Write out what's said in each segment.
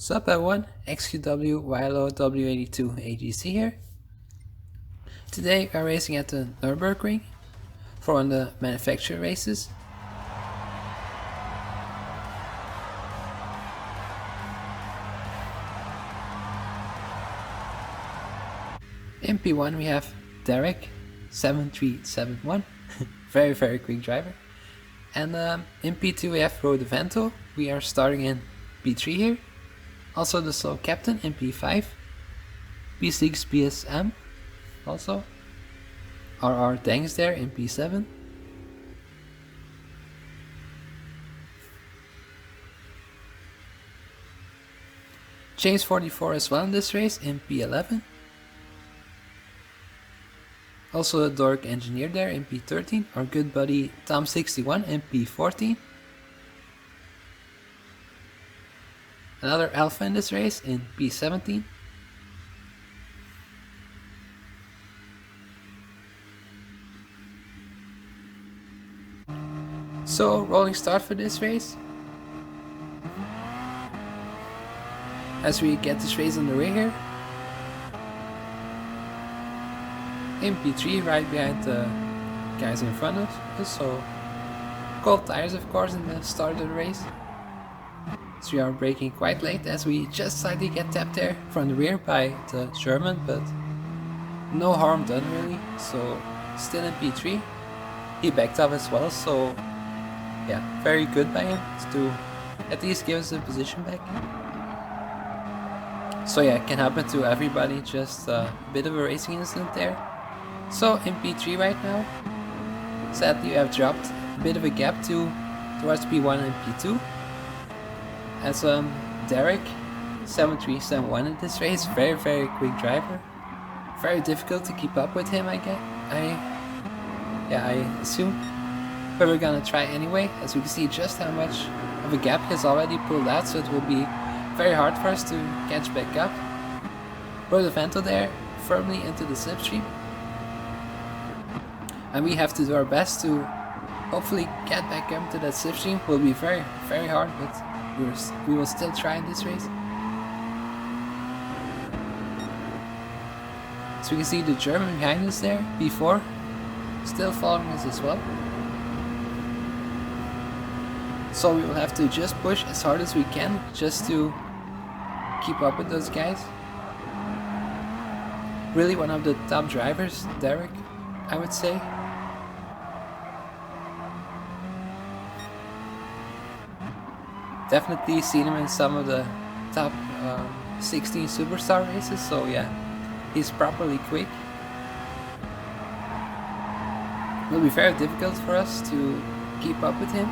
Sup everyone, XQW YLO W82 AGC here. Today we are racing at the Nürburgring for one of the manufacturer races. In P1 we have Derek 7371, very quick driver. And in P2 we have Rodevento. We are starting in P3 here. Also the slow captain in P5. P6 BSM also. RR tanks there in P7. James 44 as well in this race in P11. Also a Dork engineer there in P13. Our good buddy Tom 61 in P14. Another Alpha in this race in P17. So, rolling start for this race. As we get this race underway here. In P3, right behind the guys in front of us, so cold tires of course in the start of the race. So we are braking quite late as we just slightly get tapped there from the rear by the German, but no harm done really, so still in P3. He backed up as well, so yeah, very good by him to at least give us a position back. So yeah, it can happen to everybody, just a bit of a racing incident there. So in P3 right now, sadly we have dropped a bit of a gap towards P1 and P2. As Derek 7371 in this race, very quick driver. Very difficult to keep up with him, I assume. But we're gonna try anyway, as we can see just how much of a gap he has already pulled out, so it will be very hard for us to catch back up. Rodevento there, firmly into the slipstream. And we have to do our best to hopefully get back up to that slipstream. Will be very hard, but we will still try in this race. So we can see the German behind us there, P4, still following us as well. So we will have to just push as hard as we can just to keep up with those guys. Really one of the top drivers, Derek, I would say. Definitely seen him in some of the top 16 superstar races, so yeah, he's properly quick. It will be very difficult for us to keep up with him,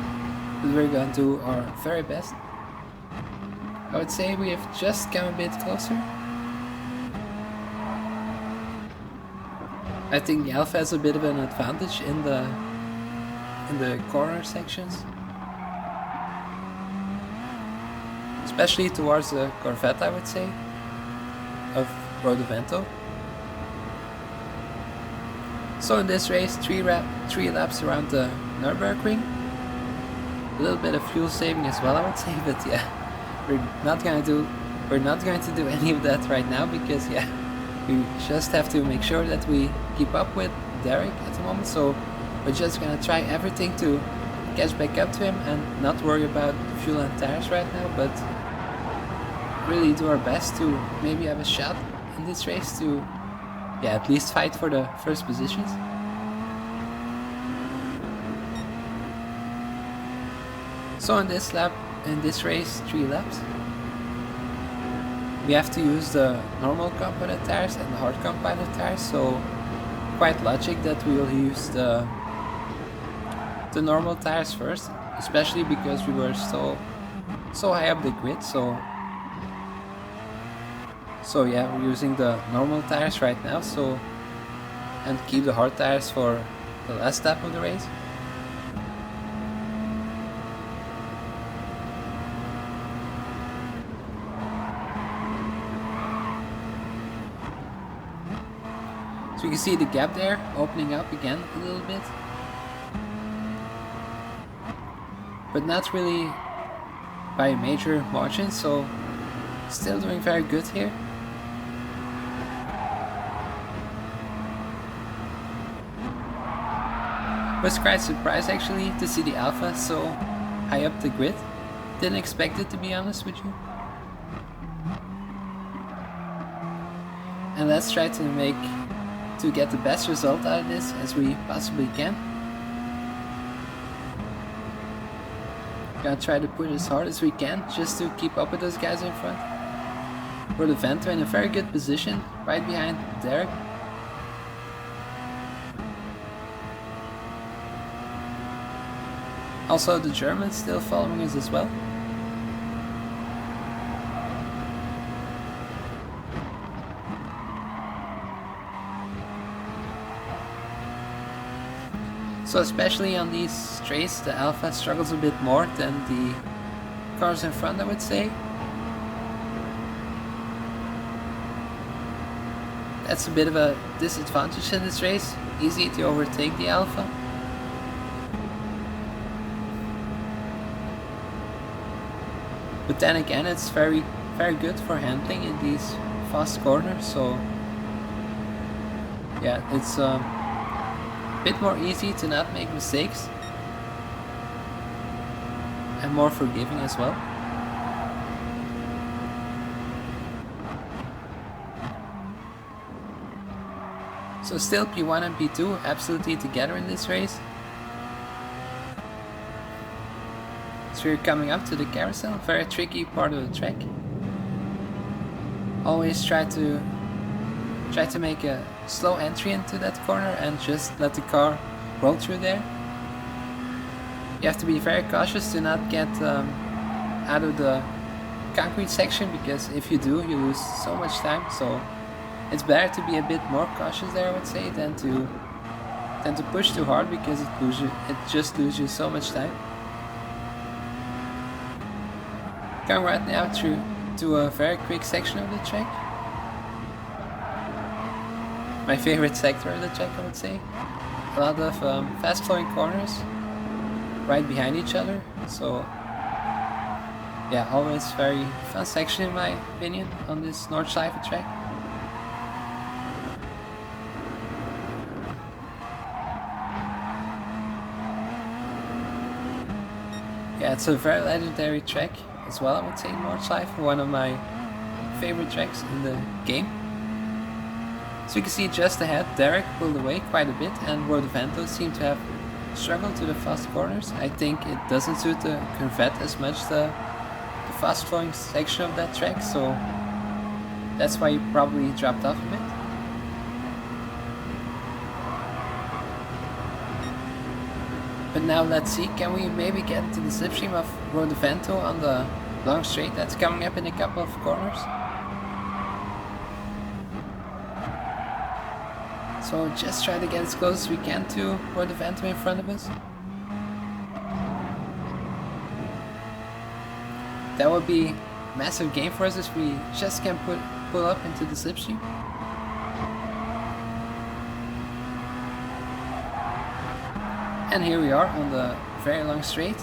but we're going to do our very best. I would say we have just come a bit closer. I think the Alpha has a bit of an advantage in the corner sections. Especially towards the Corvette, I would say, of Rodevento. So in this race, 3 laps around the Nürburgring. A little bit of fuel saving as well, I would say, but yeah, we're not going to do any of that right now, because yeah, we just have to make sure that we keep up with Derek at the moment. So we're just gonna try everything to catch back up to him and not worry about fuel and tires right now, but really do our best to maybe have a shot in this race to at least fight for the first positions. So in this race, 3 laps, we have to use the normal compounded tires and the hard compounded tires, so quite logic that we will use the normal tires first, especially because we were so high up the grid. So yeah, we're using the normal tires right now, and keep the hard tires for the last lap of the race. So you can see the gap there opening up again a little bit, but not really by a major margin, so Still doing very good here. Was quite surprised actually to see the Alpha so high up the grid. Didn't expect it, to be honest with you. And let's try to get the best result out of this as we possibly can. Gonna try to push as hard as we can just to keep up with those guys in front. World of Vento in a very good position, right behind Derek. Also the Germans still following us as well. So especially on these straights, the Alpha struggles a bit more than the cars in front, I would say. That's a bit of a disadvantage in this race. Easy to overtake the Alpha. But then again, it's very good for handling in these fast corners. So yeah, it's a bit more easy to not make mistakes. And more forgiving as well. So still P1 and P2 absolutely together in this race. So we're coming up to the carousel, very tricky part of the track. Always try to make a slow entry into that corner and just let the car roll through there. You have to be very cautious to not get out of the concrete section, because if you do, you lose so much time. So it's better to be a bit more cautious there, I would say, than to push too hard, because it just loses you so much time. Going right now through to a very quick section of the track. My favorite sector of the track, I would say. A lot of fast flowing corners right behind each other. So yeah, always very fun section in my opinion on this Nordschleife track. Yeah, it's a very legendary track as well, I would say, Nordschleife, one of my favorite tracks in the game. So you can see just ahead, Derek pulled away quite a bit, and World of Vento seem to have struggled to the fast corners. I think it doesn't suit the Gr3 as much, the fast flowing section of that track, so that's why he probably dropped off a bit. But now let's see, can we maybe get into the slipstream of World of Vento on the long straight that's coming up in a couple of corners? So just try to get as close as we can to World of Vento in front of us. That would be a massive gain for us if we just can pull up into the slipstream. And here we are on the very long straight.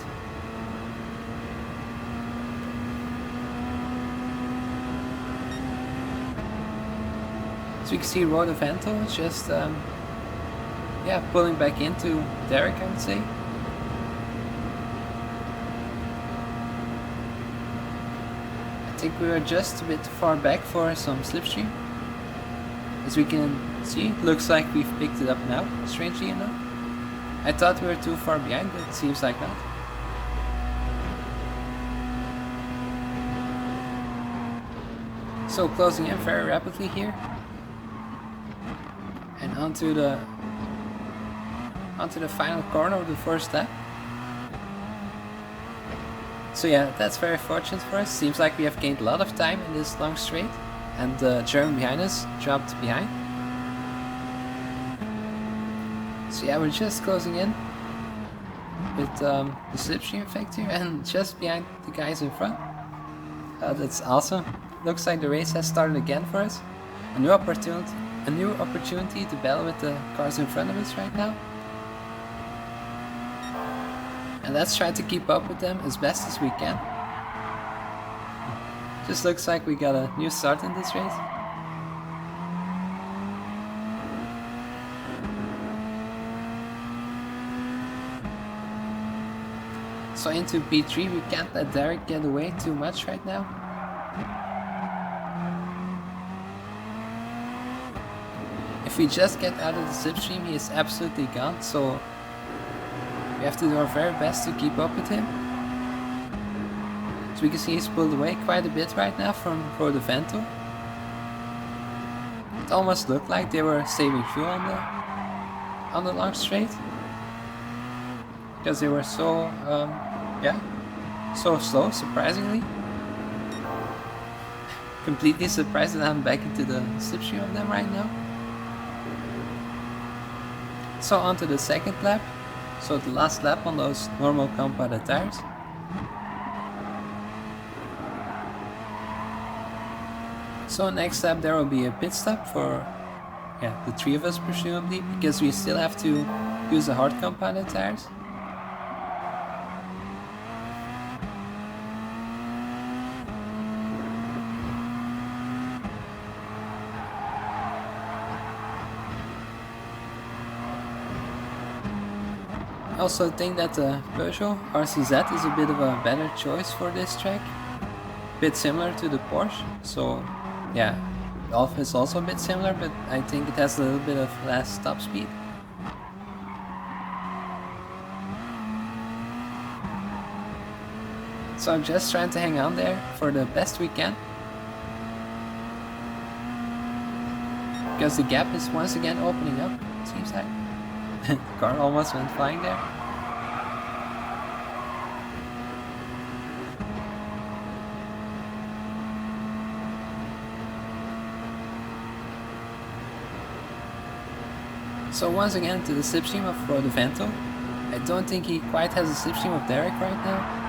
So you can see World of Vento just yeah, pulling back into Derek, I would say. I think we are just a bit far back for some slipstream. As we can see, it looks like we've picked it up now, strangely enough. I thought we were too far behind, but it seems like not. So closing in very rapidly here. And onto the final corner of the first lap. So yeah, that's very fortunate for us. Seems like we have gained a lot of time in this long straight, and the German behind us dropped behind. So yeah, we're just closing in with the slipstream effect here, and just behind the guys in front. That's awesome. Looks like the race has started again for us. A new opportunity to battle with the cars in front of us right now. And let's try to keep up with them as best as we can. Just looks like we got a new start in this race. So into P3, we can't let Derek get away too much right now. If we just get out of the slipstream, he is absolutely gone, so we have to do our very best to keep up with him. So we can see he's pulled away quite a bit right now from Rodovento. It almost looked like they were saving fuel on the long straight, because they were so so slow, surprisingly. Completely surprised that I'm back into the slipstream of them right now. So onto the second lap, so the last lap on those normal compounded tires. So next lap there will be a pit stop for the three of us presumably, because we still have to use the hard compounded tires. I also think that the Peugeot RCZ is a bit of a better choice for this track. A bit similar to the Porsche, so yeah, the Alfa is also a bit similar, but I think it has a little bit of less top speed. So I'm just trying to hang on there for the best we can, because the gap is once again opening up, it seems like. The car almost went flying there. So once again to the slipstream of Rodovento. I don't think he quite has a slipstream of Derek right now.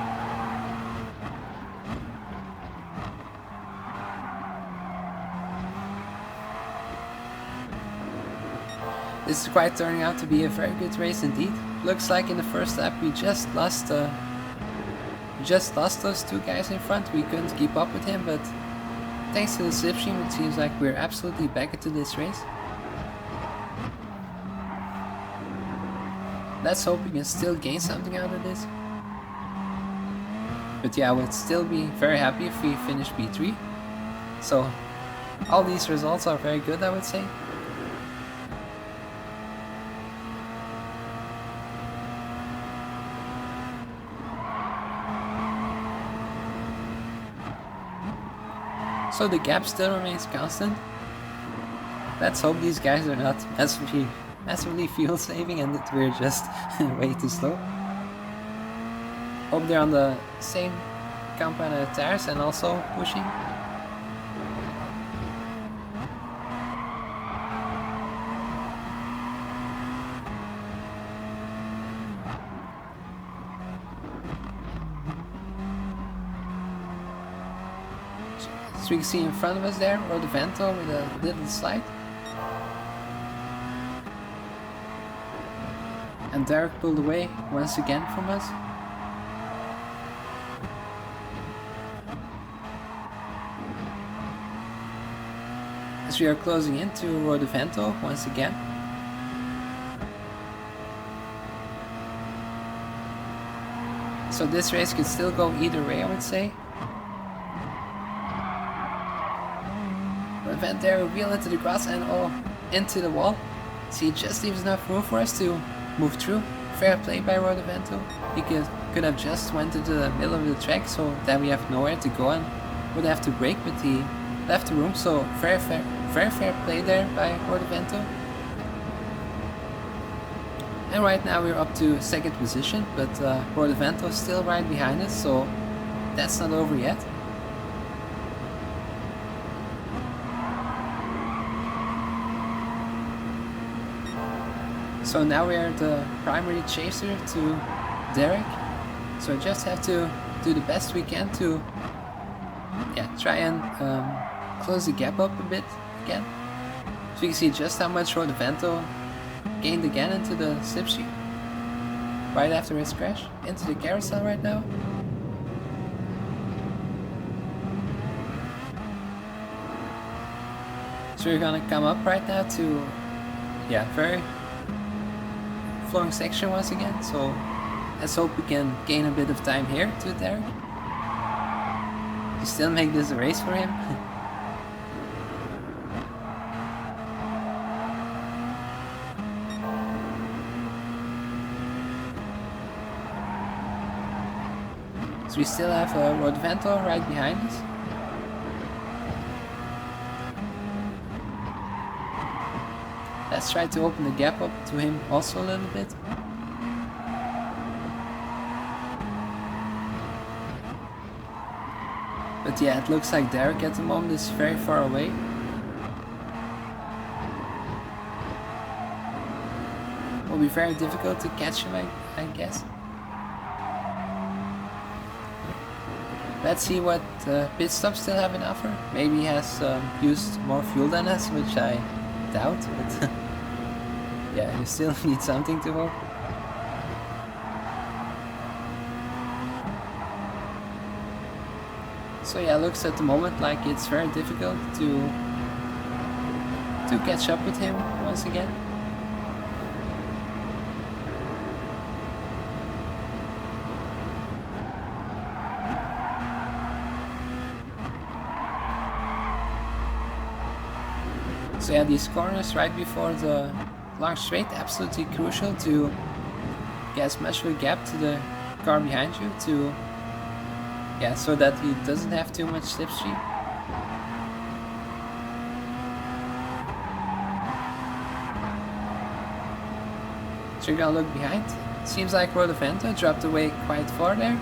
This is quite turning out to be a very good race indeed. Looks like in the first lap we just lost those two guys in front. We couldn't keep up with him, but thanks to the slipstream it seems like we're absolutely back into this race. Let's hope we can still gain something out of this. But yeah, I would still be very happy if we finish P3. So all these results are very good, I would say. So the gap still remains constant. Let's hope these guys are not massively fuel saving and that we're just way too slow. Hope they're on the same compounded tires and also pushing. So we can see in front of us there, Rodovento with a little slide. And Derek pulled away once again from us. As we are closing into Rodovento once again. So this race could still go either way, I would say. Rodovento there, wheel into the grass and into the wall. See, it just leaves enough room for us to move through. Fair play by Rodovento. He could have just went into the middle of the track so that we have nowhere to go and would have to brake, but he left the room, so very fair play there by Rodovento. And right now we're up to second position, but Rodovento is still right behind us, so that's not over yet. So now we are the primary chaser to Derek. So I just have to do the best we can to try and close the gap up a bit again. So you can see just how much Rodovento gained again into the slipstream right after his crash into the carousel right now. So we're gonna come up right now to, yeah, very flowing section once again. So let's hope we can gain a bit of time here to Derek. To still make this a race for him. So we still have Rodvento right behind us. Let's try to open the gap up to him also a little bit. But yeah, it looks like Derek at the moment is very far away. It will be very difficult to catch him, I guess. Let's see what pit stops still have in offer. Maybe he has used more fuel than us, which I doubt, but yeah, you still need something to hope. So yeah, looks at the moment like it's very difficult to catch up with him once again. So yeah, these corners right before the long straight, absolutely crucial to get as much of a gap to the car behind you to, yeah, so that he doesn't have too much slipstream. So you're gonna look behind. Seems like Rodvento dropped away quite far there.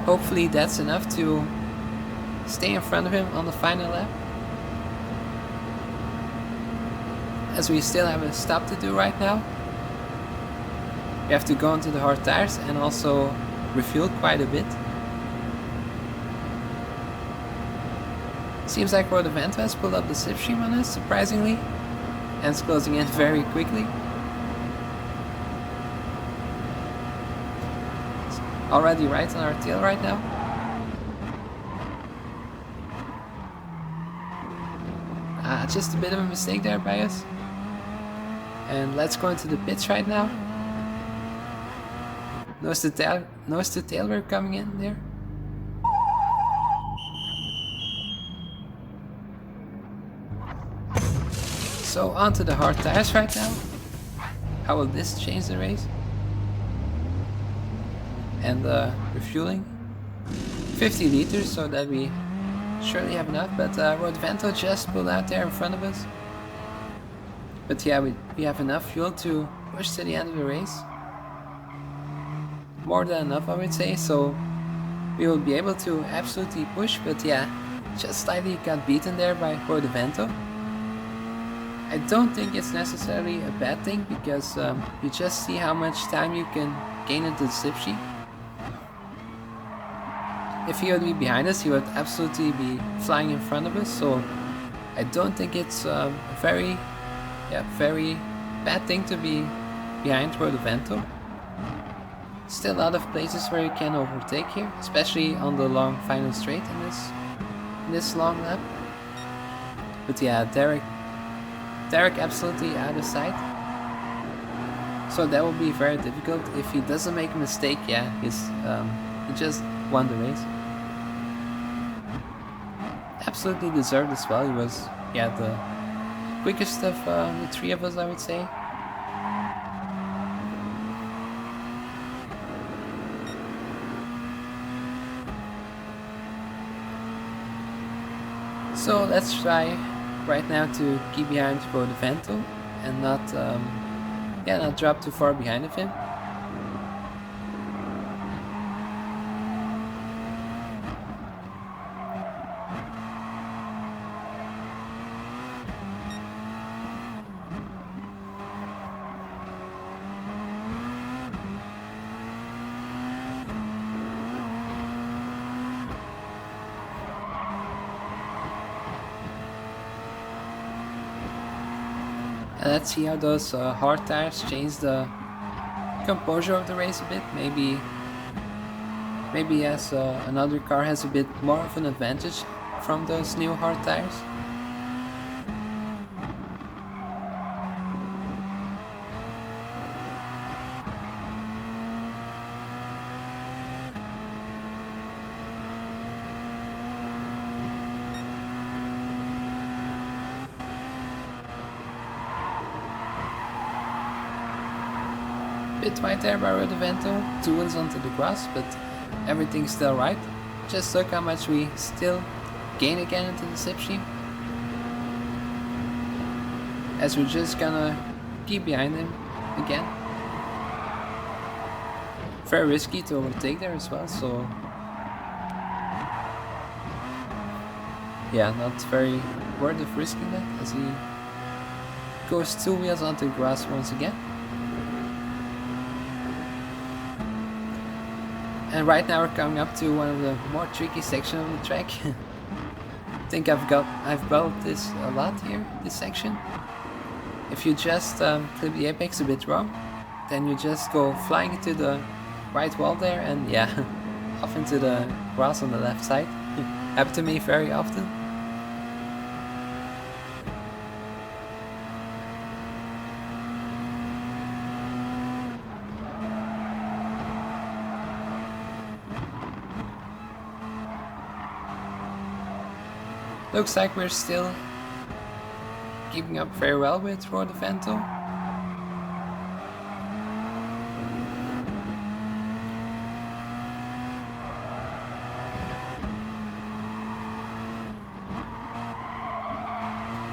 Hopefully that's enough to stay in front of him on the final lap. As we still have a stop to do right now. We have to go into the hard tires and also refuel quite a bit. Seems like Rodvento has pulled up the slipstream on us, surprisingly, and it's closing in very quickly. It's already right on our tail right now. Just a bit of a mistake there by us. And let's go into the pits right now. Nose to tail we're coming in there. So onto the hard tires right now. How will this change the race? And refueling. 50 liters, so that we surely have enough, but Rodvento just pulled out there in front of us. But yeah, we have enough fuel to push to the end of the race. More than enough, I would say, so we will be able to absolutely push, but yeah, just slightly got beaten there by Rodvento. I don't think it's necessarily a bad thing, because you just see how much time you can gain into the slipstream. If he would be behind us, he would absolutely be flying in front of us, so I don't think it's a very bad thing to be behind Rodvento. Still a lot of places where you can overtake here, especially on the long final straight in this long lap. But yeah, Derek absolutely out of sight. So that will be very difficult. If he doesn't make a mistake, yeah, he just won the race. Absolutely deserved as well. He was, yeah, the quickest of the three of us, I would say. So let's try right now to keep behind Rodvento and not drop too far behind of him. And let's see how those hard tires change the composure of the race a bit. Maybe as another car has a bit more of an advantage from those new hard tires. Bit wide there by Rodovento, 2 wheels onto the grass, but everything's still right. Just look how much we still gain again into the slipstream. As we're just gonna keep behind him again. Very risky to overtake there as well, so yeah, not very worth of risking that as he goes 2 wheels onto the grass once again. And right now we're coming up to one of the more tricky sections of the track. I think I've built this a lot here, this section. If you just clip the apex a bit wrong, then you just go flying into the right wall there and yeah, off into the grass on the left side. Happened to me very often. Looks like we're still keeping up very well with Rodovento.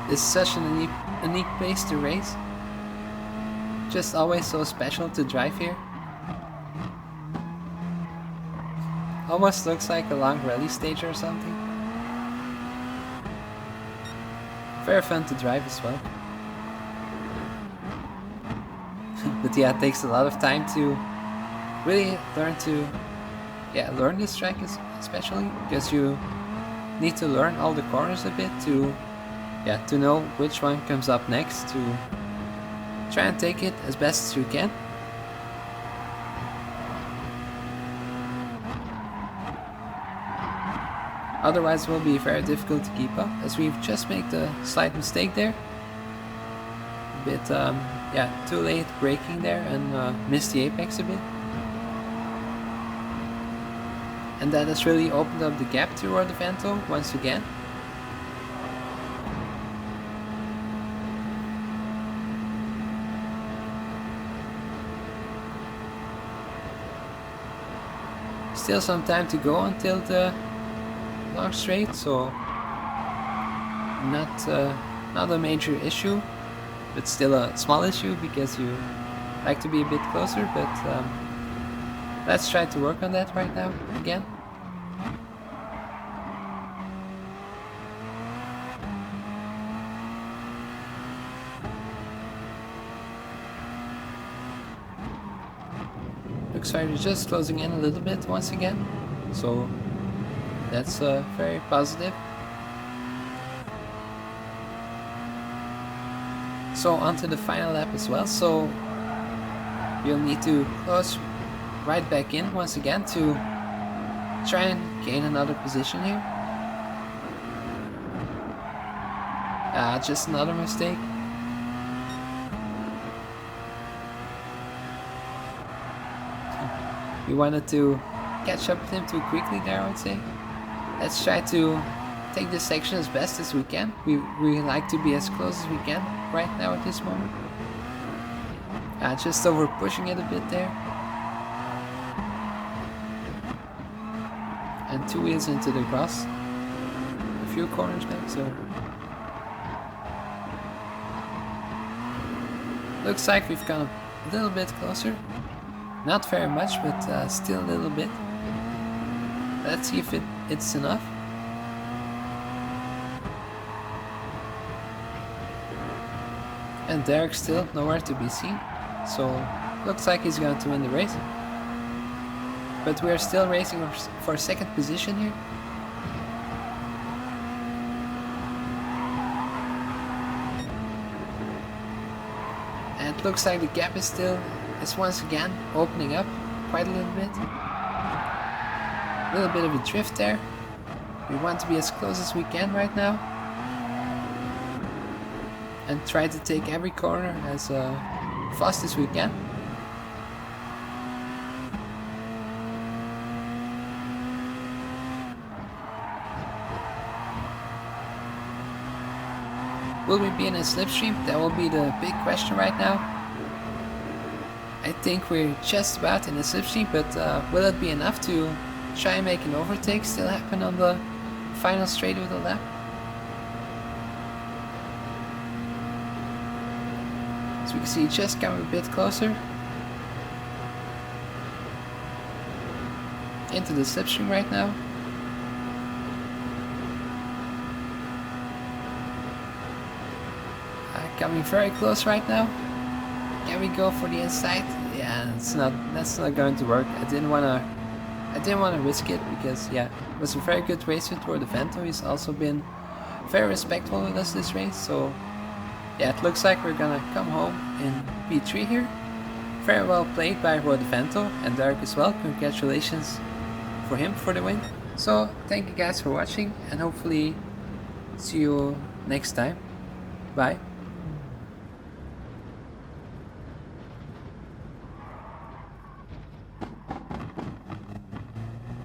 This is such an unique place to race. Just always so special to drive here. Almost looks like a long rally stage or something. Very fun to drive as well. But yeah, it takes a lot of time to really learn this track especially because you need to learn all the corners a bit to know which one comes up next, to try and take it as best as you can. Otherwise it will be very difficult to keep up, as we've just made a slight mistake there. A bit, too late braking there and missed the apex a bit. And that has really opened up the gap to Rodovento once again. Still some time to go until the long straight, so not a major issue, but still a small issue because you like to be a bit closer, but let's try to work on that right now again. Looks like we're just closing in a little bit once again, so that's very positive. So onto the final lap as well, so you'll need to close right back in once again to try and gain another position here. Just another mistake. We wanted to catch up with him too quickly there, I would say. Let's try to take this section as best as we can. We really like to be as close as we can right now at this moment. Just over pushing it a bit there. And 2 wheels into the grass. A few corners back, so looks like we've gone a little bit closer. Not very much, but still a little bit. Let's see if it's enough. And Derek's still nowhere to be seen, so looks like he's going to win the race. But we're still racing for second position here. And it looks like the gap is once again opening up quite a little bit. A little bit of a drift there. We want to be as close as we can right now. And try to take every corner as fast as we can. Will we be in a slipstream? That will be the big question right now. I think we're just about in the slipstream, but will it be enough to try and make an overtake still happen on the final straight of the lap? As we can see, just coming a bit closer into the slipstream right now. Coming very close right now. Can we go for the inside? Yeah, that's not going to work. I didn't wanna risk it because yeah, it was a very good race with Vento. He's also been very respectful with us this race. So yeah, it looks like we're gonna come home in P3 here. Very well played by Vento and Derek as well. Congratulations for him for the win. So thank you guys for watching and hopefully see you next time. Bye.